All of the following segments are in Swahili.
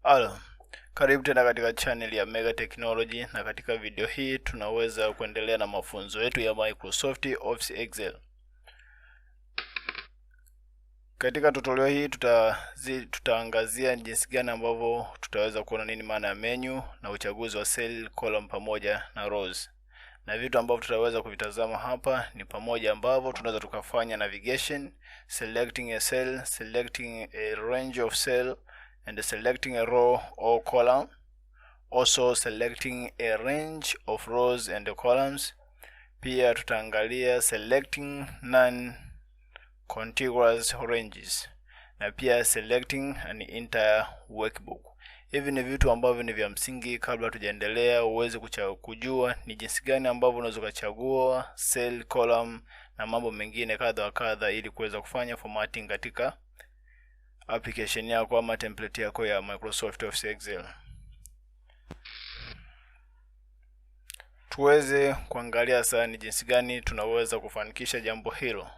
Halo, karibu tena katika channel ya Mega Technology, na katika video hii tunaweza kuendelea na mafunzo yetu ya Microsoft Office Excel. Katika tutorial hii tutaangazia jinsi gani ambavyo tutaweza kuona nini maana ya menu na uchaguzi wa cell, column pamoja na rows. Na vitu ambavyo tutaweza kuvitazama hapa ni pamoja ambavyo tunaweza tukafanya navigation, selecting a cell, selecting a range of cell, and selecting a row or column, also selecting a range of rows and columns. Pia tutaangalia selecting non-contiguous ranges, na pia selecting an entire workbook. Hivi ni vitu ambavyo ni vya msingi. Kabla tujaendelea, uweze kujua ni jinsi gani ambavyo unaweza kuchagua cell, column na mambo mengine kadha wa kadha, ili kuweza kufanya formatting katika application yako ama template yako ya Microsoft Office Excel. Tuweze kuangalia sasa ni jinsi gani tunaweza kufanikisha jambo hilo.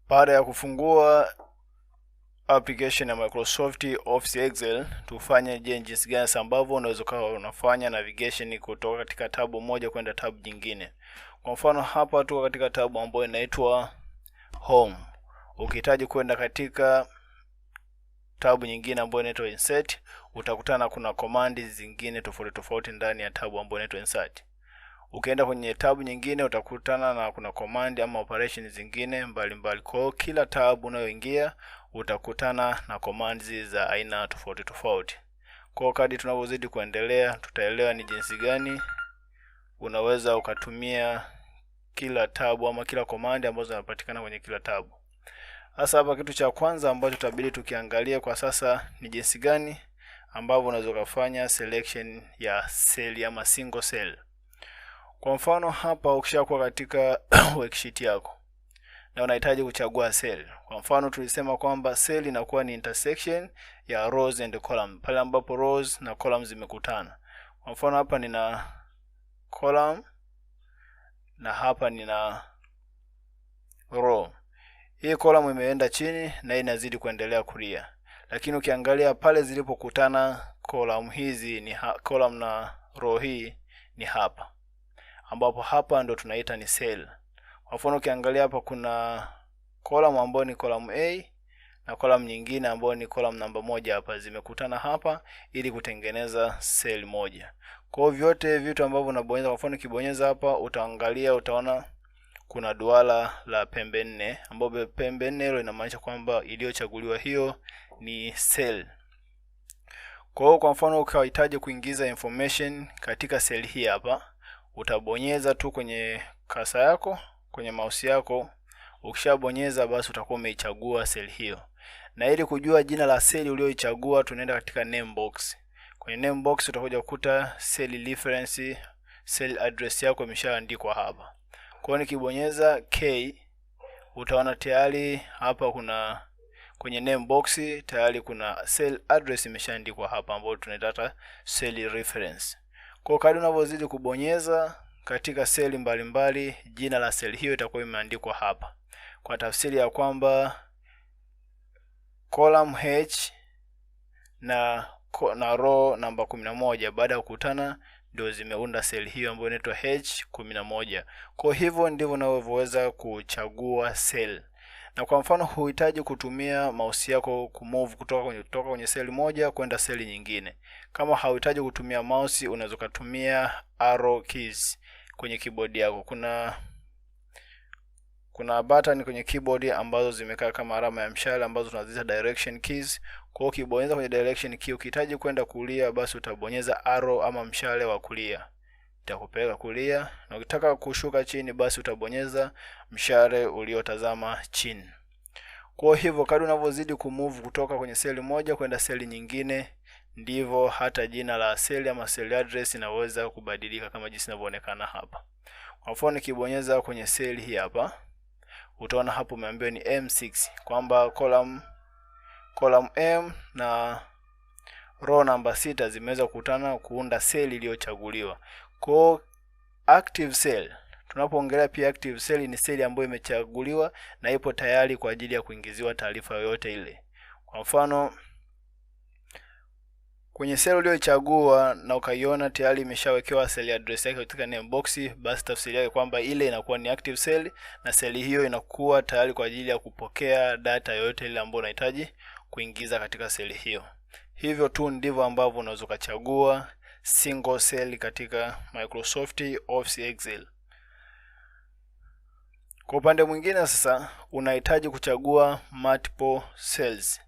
Baada ya kufungua application ya Microsoft Office Excel, tufanye jinsi gani ambavyo unaweza unafanya navigation kutoka katika tabu moja kwenda tabu nyingine. Kwa mfano hapa tuko katika tabu ambayo inaitwa Home. Ukihitaji kwenda katika tabu nyingine ambayo inaitwa Insert, utakutana kuna command zingine tofauti ndani ya tabu ambayo inaitwa Insert. Ukienda kwenye tabu nyingine utakutana na kuna command ama operation zingine mbalimbali. Kwa kila tabu unayoingia utakutana na commands za aina tofauti. Kwa kadri tunavyozidi kuendelea, tutaelewa ni jinsi gani unaweza ukatumia kila tabu ama kila command ambazo zinapatikana kwenye kila tabu. Sasa hapa kitu cha kwanza ambacho tutabidi tukiangalia kwa sasa ni jinsi gani ambavyo unaweza kufanya selection ya cell ama single cell. Kwa mfano hapa ukishakuwa katika worksheet yako na unahitaji kuchagua cell. Kwa mfano tulisema kwamba cell inakuwa ni intersection ya rows and columns, pale ambapo rows na columns zimekutana. Kwa mfano hapa nina column na hapa nina row. Hii column imeenda chini na inazidi kuendelea kulia. Lakini ukiangalia pale zilipokutana column hizi ni column na row hii ni hapa, ambapo hapa ndo tunaita ni cell. Kwa mfano ukiangalia hapa kuna column ambayo ni column A na column nyingine ambayo ni column namba 1 hapa, zimekutana hapa ili kutengeneza cell moja. Kwa vyote vitu ambavyo unabonyeza, kwa mfano ukibonyeza hapa utaangalia utaona kuna duara la pembe 4, ambapo pembe 4 hilo inamaanisha kwamba iliyochaguliwa hiyo ni cell. Kwa mfano ukihitaji kuingiza information katika cell hii hapa, utabonyeza tu kwenye kasa yako, kwenye mouse yako. Ukishabonyeza basi utakuwa umeichagua cell hiyo. Na ili kujua jina la cell uliyoichagua, tunaenda katika name box. Kwenye name box utakuja kukuta cell reference, cell address yako imeshaandikwa hapa. Kwa hiyo nikibonyeza K, utaona tayari hapa kuna kwenye name box tayari kuna cell address imeshaandikwa hapa, ambayo tunaita cell reference. Kwa kadri unavyozidi kubonyeza katika seli mbalimbali, jina la cell hiyo itakuwa imeandikwa hapa, kwa tafsiri ya kwamba column H na row namba 11 baada ya kukutana ndio zimeunda cell hiyo ambayo inaitwa H11. Kwa hivyo ndivyo unavyoweza kuchagua cell. Na kwa mfano huhitaji kutumia mouse yako kumove kutoka kwenye cell moja kwenda cell nyingine. Kama hauhitaji kutumia mouse, unaweza kutumia arrow keys kwenye keyboard yako. Kuna button kwenye keyboard ambazo zimekaa kama alama ya mshale ambazo tunaziita direction keys. Kwa hiyo ukibonyeza kwenye direction key, ukihitaji kwenda kulia basi utabonyeza arrow ama mshale wa kulia, itakupeleka kulia, na ukitaka kushuka chini basi utabonyeza mshale uliotazama chini. Kwa hivyo kadri unavyozidi kumove kutoka kwenye cell moja kwenda cell nyingine, ndivyo hata jina la cell ama cell address inaweza kubadilika kama jinsi inavyoonekana hapa. Kwa mfano nikibonyeza kwenye cell hii hapa, utaona hapo umeambiwa ni M6, kwamba column M na row namba 6 zimeweza kukutana kuunda cell iliyochaguliwa. Kwa active cell, tunapoongelea pia active cell ni cell ambayo imechaguliwa na ipo tayari kwa ajili ya kuingiziwa taarifa yoyote ile. Kwa mfano, kwenye cell uliyochagua na ukaiona tayari imeshawekewa cell address yake katika name box, basi tafsiri yake kwamba ile inakuwa ni active cell na cell hiyo inakuwa tayari kwa ajili ya kupokea data yoyote ile ambayo unahitaji kuingiza katika cell hiyo. Hivyo tu ndivyo ambavyo unaweza kuchagua single cell katika Microsoft Office Excel. Kwa upande mwingine sasa, unahitaji kuchagua multiple cells,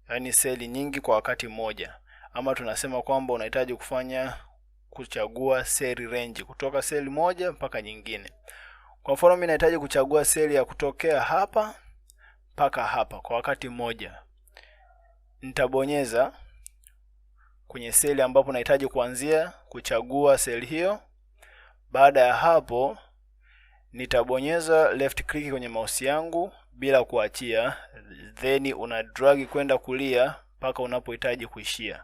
yani seli nyingi kwa wakati mmoja, ama tunasema kwamba unahitaji kuchagua cell range kutoka seli moja mpaka nyingine. Kwa mfano, mimi nahitaji kuchagua seli ya kutokea hapa mpaka hapa kwa wakati mmoja. Nitabonyeza kwenye seli ambapo nahitaji kuanzia kuchagua seli hiyo. Baada ya hapo nitabonyeza left click kwenye mouse yangu bila kuachia, then una drag kwenda kulia mpaka unapohitaji kuishia.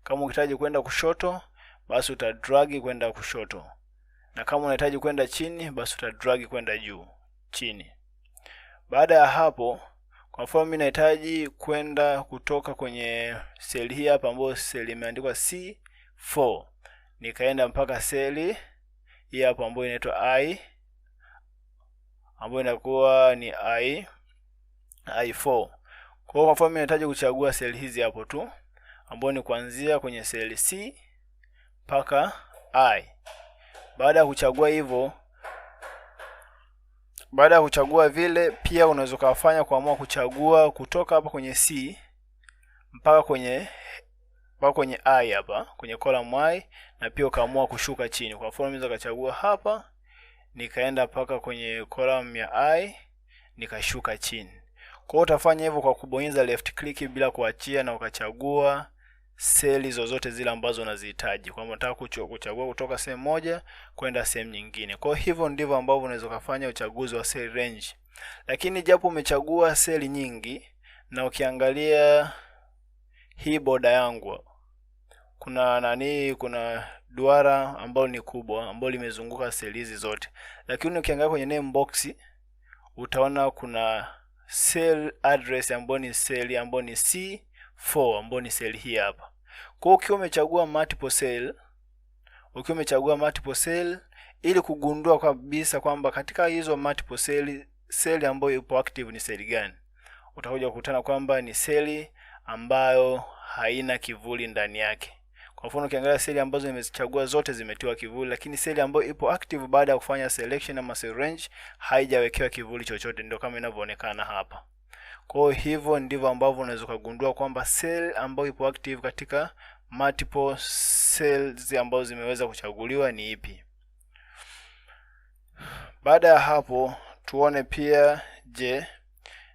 Kama unahitaji kwenda kushoto, basi uta drag kwenda kushoto, na kama unahitaji kwenda chini, basi uta drag kwenda juu chini. Baada ya hapo, kwa mfano mimi nahitaji kwenda kutoka kwenye seli hii hapa ambayo seli imeandikwa C4, nikaenda mpaka seli hii hapa ambayo inaitwa I, ambayo inakuwa ni I4. Kwa mfano mimi nahitaji kuchagua seli hizi hapo tu, ambayo ni kuanzia kwenye seli C mpaka I. Baada ya kuchagua hivyo, baada ya kuchagua vile, pia unaweza kufanya kuamua kuchagua kutoka hapa kwenye C mpaka kwenye I hapa kwenye column I, na pia ukaamua kushuka chini. Kwa mfano mimi nikachagua hapa nikaenda mpaka kwenye column ya I nikashuka chini. Kwa hiyo utafanya hivyo kwa kubonyeza left click bila kuachia, na ukachagua seli zozote zile ambazo unazihitaji. Kwa unataka kuchagua kutoka sehemu moja kwenda sehemu nyingine. Kwa hivyo ndivyo ambavyo unaweza kufanya uchaguzi wa cell range. Lakini japo umechagua seli nyingi, na ukiangalia hii boda yangu, kuna duara ambalo ni kubwa ambalo limezunguka seli hizi zote. Lakini ukiangalia kwenye name box utaona kuna cell address ambayo ni seli ambayo ni C4 ambayo ni seli hii hapa. Kwa hiyo ukiwa umechagua multiple ili kugundua kabisa kwamba katika hizo multiple seli ambayo ipo active ni seli gani, utakuja kukutana kwamba ni seli ambayo haina kivuli ndani yake. Kwa mfano ukiangalia seli ambazo nimechagua zote zimetiwa kivuli, lakini seli ambayo ipo active baada ya kufanya selection ama cell range haijawekewa kivuli chochote, ndio kama inavyoonekana hapa. Kwa hivyo ndivyo ambavyo unaweza kugundua kwamba cell ambayo ipo active katika multiple cells ambazo zimeweza kuchaguliwa ni ipi. Baada ya hapo tuone pia, je,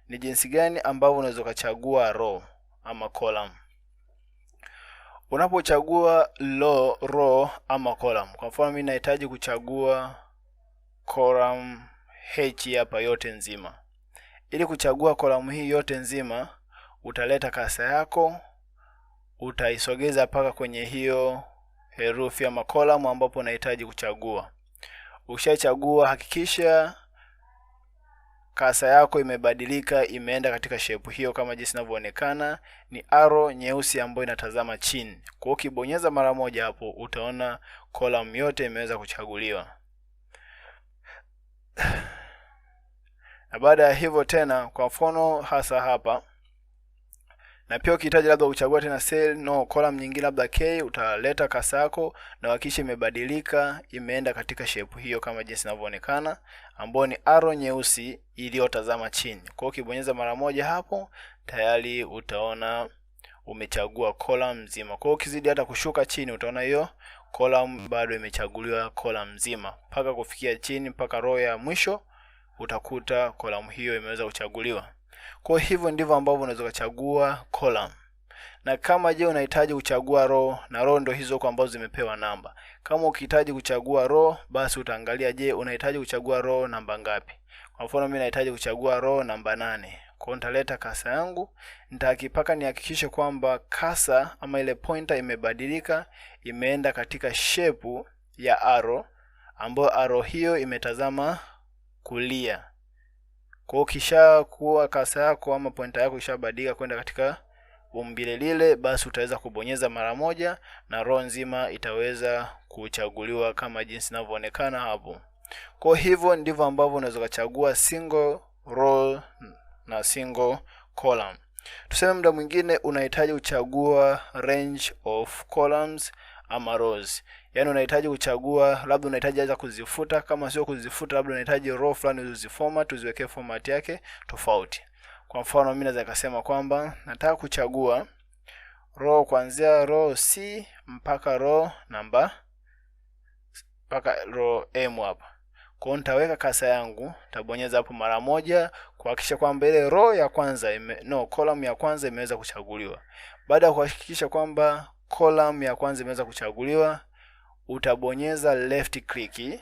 ni jinsi gani ambavyo unaweza kuchagua row ama column. Unapochagua row ama column, kwa mfano mimi nahitaji kuchagua column H hapa yote nzima. Ili kuchagua column hii yote nzima, utaleta kasa yako, utaisogeza paka kwenye hiyo herufi ama column ambapo unahitaji kuchagua. Ukishachagua, hakikisha kasa yako imebadilika, imeenda katika shape hiyo kama jinsi inavyoonekana, ni arrow nyeusi ambayo inatazama chini. Kwa hiyo ukibonyeza mara moja hapo utaona column yote imeweza kuchaguliwa. Na baada ya hivyo tena, kwa mfano hasa hapa, na pia ukihitaji labda uchagua tena column nyingine labda K, utaleta kasa yako na hakikisha imebadilika, imeenda katika shape hiyo kama jinsi inavyoonekana, ambayo ni arrow nyeusi iliyotazama chini. Kwa hiyo ukibonyeza mara moja hapo, tayari utaona umechagua column nzima. Kwa hiyo ukizidi hata kushuka chini, utaona hiyo column bado imechaguliwa column nzima mpaka kufikia chini mpaka row ya mwisho, utakuta column hiyo imeweza kuchaguliwa. Kwa hivyo ndivyo ambavyo unaweza kuchagua column. Na kama je unahitaji kuchagua row, na row ndio hizo kwa ambazo zimepewa namba. Kama ukihitaji kuchagua row, basi utaangalia je unahitaji kuchagua row namba ngapi. Kwa mfano mimi nahitaji kuchagua row namba 8. Kwa nitaleta kasa yangu, nitakipaka nihakikishe kwamba kasa ama ile pointer imebadilika, imeenda katika shape ya arrow, ambayo arrow hiyo imetazama kulia. Kwa kisha kuwa kasa yako ama pointer yako ishabadilika kwenda katika umbile lile, basi utaweza kubonyeza mara moja na row nzima itaweza kuchaguliwa kama jinsi inavyoonekana hapo. Kwa hivyo ndivyo ambavyo unaweza kuchagua single row na single column. Tuseme muda mwingine unahitaji kuchagua range of columns ama rows. Yaani unahitaji kuchagua, labda unahitaji aza kuzifuta, kama sio kuzifuta labda unahitaji row fulani uziformat, uziwekee format yake tofauti. Kwa mfano mimi naweza kusema kwamba nataka kuchagua row kuanzia row C mpaka row M hapa. Kwa hiyo nitaweka kasa yangu, nitabonyeza hapo mara moja kuhakikisha kwamba ile row ya kwanza column ya kwanza imeweza kuchaguliwa. Baada ya kuhakikisha kwamba column ya kwanza imeweza kuchaguliwa, utabonyeza left click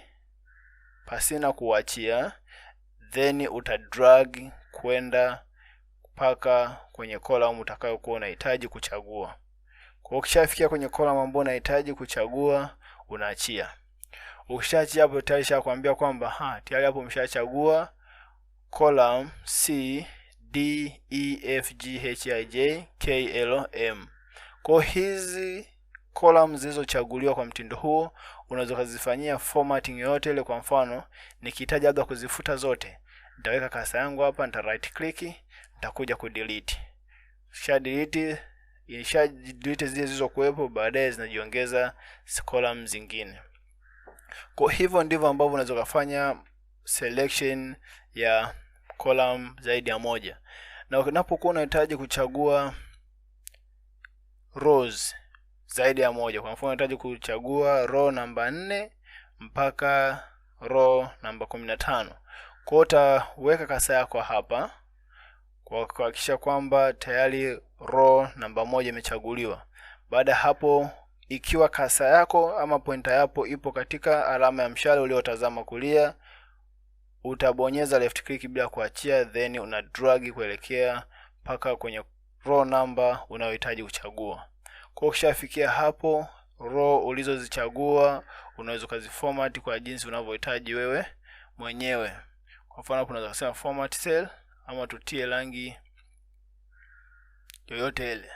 pasina kuachia, then utadrag kwenda mpaka kwenye column utakayokuwa unahitaji kuchagua. Kwa ukishafikia kwenye column ambayo unahitaji kuchagua, unaachia. Ukishaachia hapo tayari shakwambia kwamba tayari hapo umeshachagua column C D E F G H I J K L M. Kwa hizi columns zilizochaguliwa kwa mtindo huo unaweza kuzifanyia formatting yoyote ile. Kwa mfano nikihitaji labda kuzifuta zote, nitaweka kasa yangu hapa, nita right click, nitakuja ku delete. Delete zile zilizokuwepo, baadaye zinajiongeza column zingine. Kwa hivyo ndivyo ambavyo unaweza kufanya selection ya column zaidi ya moja. Na unapokuwa unahitaji kuchagua rows zaidi ya moja, kwa mfano unahitaji kuchagua row namba 4 mpaka row namba 15. Kwa utaweka kasa yako hapa kwa kuhakikisha kwamba tayari row namba 1 imechaguliwa. Baada hapo, ikiwa kasa yako ama pointer yako ipo katika alama ya mshale uliotazama kulia, utabonyeza left click bila kuachia, then una drag kuelekea paka kwenye row number unayohitaji kuchagua. Kwa ukishafikia hapo, row ulizozichagua unaweza kuziformat kwa jinsi unavyohitaji wewe mwenyewe. Kwa mfano hapo unaweza kusema format cell ama tutie rangi yoyote ile.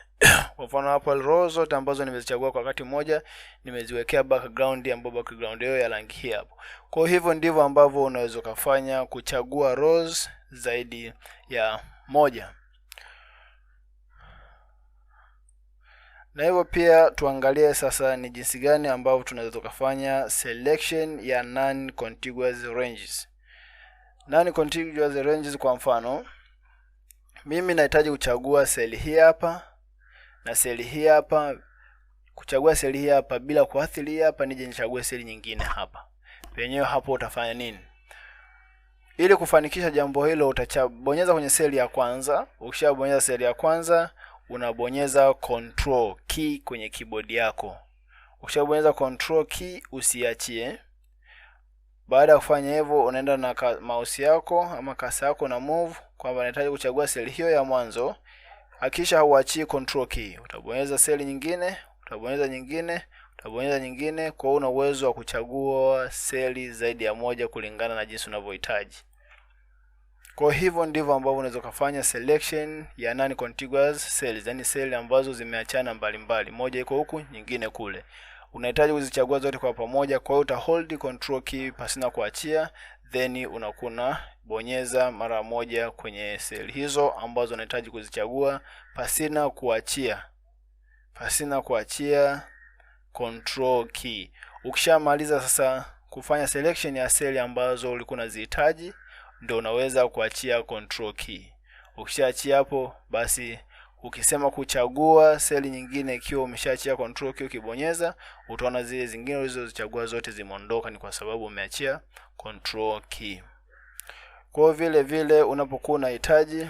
Kwa mfano hapo rows zote ambazo nimezichagua kwa wakati mmoja nimeziwekea background ambayo background hiyo ya rangi hii hapo. Kwa hivyo ndivyo ambavyo unaweza kufanya kuchagua rows zaidi ya moja. Na hivyo pia tuangalie sasa ni jinsi gani ambavyo tunaweza kufanya selection ya non-contiguous ranges. Non-contiguous ranges, kwa mfano mimi nahitaji kuchagua seli hii hapa na seli hii hapa. Kuchagua seli hii hapa bila kuathiri hapa, nije nichague seli nyingine hapa. Penyewe hapo utafanya nini? Ili kufanikisha jambo hilo, utabonyeza kwenye seli ya kwanza. Ukishabonyeza seli ya kwanza, unabonyeza control key kwenye keyboard yako. Ukishabonyeza control key usiachie. Baada ya kufanya hivyo, unaenda na mouse yako ama kasa yako na move kwamba unahitaji kuchagua seli hiyo ya mwanzo. Hakisha hauachii control key. Utabonyeza seli nyingine, utabonyeza nyingine, utabonyeza nyingine. Kwa hiyo una uwezo wa kuchagua seli zaidi ya moja kulingana na jinsi unavyohitaji. Kwa hivyo ndivyo ambavyo unaweza kufanya selection ya non-contiguous cells, yani seli ambazo zimeachana mbalimbali, moja iko huku nyingine kule. Unahitaji kuzichagua zote kwa pamoja, kwa hiyo uta hold control key pasina kuachia, then unakuna bonyeza mara moja kwenye seli hizo ambazo unahitaji kuzichagua pasina kuachia. Pasina kuachia control key. Ukishamaliza sasa kufanya selection ya seli ambazo ulikuwa unazihitaji, ndio unaweza kuachia control key. Ukishaachia hapo, basi ukisema kuchagua seli nyingine ikiwa umeshaachia control key, ukibonyeza utaona zile zingine ulizozichagua zote zimeondoka, ni kwa sababu umeachia control key. Kwa vile vile unapokuwa unahitaji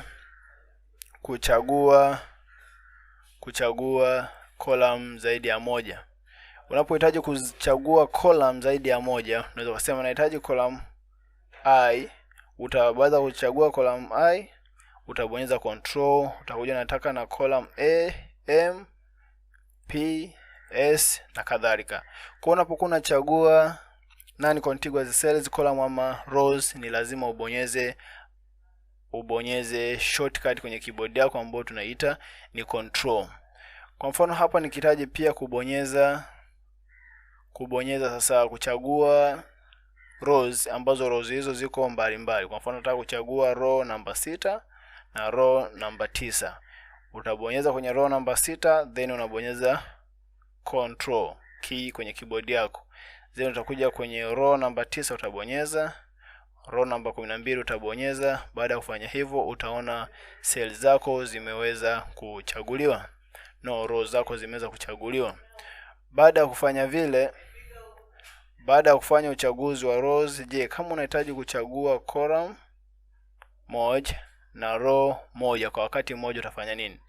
kuchagua column zaidi ya moja. Unapohitaji kuchagua column zaidi ya moja, unaweza kusema nahitaji column I. Utabaza kuchagua column I, utabonyeza control, utakuja nataka na column A, M, P, S na kadhalika. Kwa unapokuwa unachagua non contiguous cells, column ama rows, ni lazima ubonyeze shortcut kwenye keyboard yako ambayo tunaita ni control. Kwa mfano hapa nikihitaji pia kubonyeza sasa kuchagua rows ambazo rows hizo ziko mbalimbali. Kwa mfano nataka kuchagua row namba 6 na row namba 9. Utabonyeza kwenye row namba 6, then unabonyeza control key kwenye keyboard yako. Then utakuja kwenye row namba 9 utabonyeza, row namba 12 utabonyeza. Baada ya kufanya hivyo utaona cells zako zimeweza kuchaguliwa. Rows zako zimeweza kuchaguliwa. Baada ya kufanya vile, baada ya kufanya uchaguzi wa rows, je, kama unahitaji kuchagua column moja na row moja kwa wakati mmoja utafanya nini?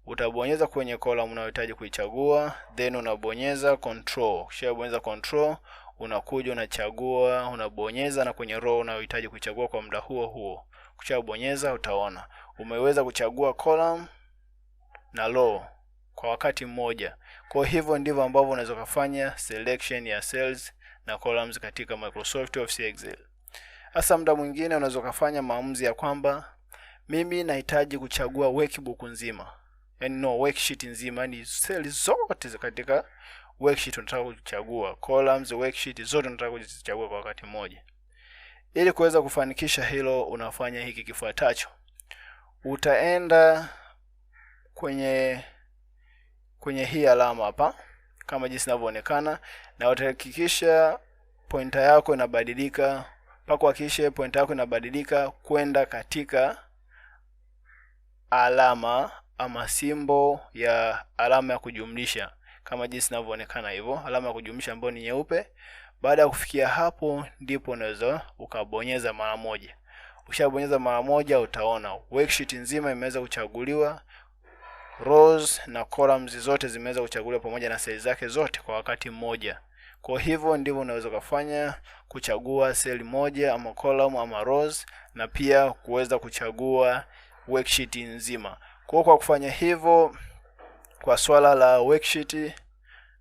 Utabonyeza kwenye column unayohitaji kuichagua, then unabonyeza control. Kisha bonyeza control, unakuja unachagua, unabonyeza na kwenye row unayohitaji kuichagua kwa muda huo huo. Kisha bonyeza, utaona umeweza kuchagua column na row kwa wakati mmoja. Kwa hivyo ndivyo ambavyo unaweza kufanya selection ya cells na columns katika Microsoft Office Excel. Hasa muda mwingine unaweza kufanya maamuzi ya kwamba mimi nahitaji kuchagua workbook nzima. Yaani worksheet nzima, ni cells zote katika worksheet unataka kuchagua, columns, worksheet zote unataka kuzichagua kwa wakati mmoja. Ili kuweza kufanikisha hilo unafanya hiki kifuatacho. Utaenda kwenye hii alama hapa kama jinsi inavyoonekana, na utahakikisha pointer yako inabadilika, mpaka hakikisha pointer yako inabadilika kwenda katika alama ama symbol ya alama ya kujumlisha kama jinsi inavyoonekana hivyo, alama ya kujumlisha ambayo ni nyeupe. Baada ya kufikia hapo ndipo unaweza ukabonyeza mara moja. Ukishabonyeza mara moja utaona worksheet nzima imeweza kuchaguliwa, rows na columns zote zimeweza kuchaguliwa pamoja na cells zake zote kwa wakati mmoja. Kwa hivyo ndivyo unaweza kufanya kuchagua cell moja ama column ama rows, na pia kuweza kuchagua worksheet nzima. Kwa kufanya hivyo kwa swala la worksheet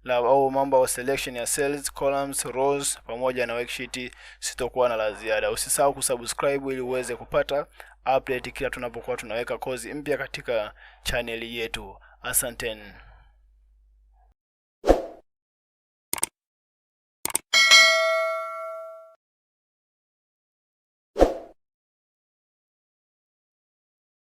au mambo ya selection ya cells, columns, rows pamoja na worksheet, sitokuwa na la ziada. Usisahau kusubscribe ili uweze kupata update kila tunapokuwa tunaweka kozi mpya katika channel yetu. Asanteni.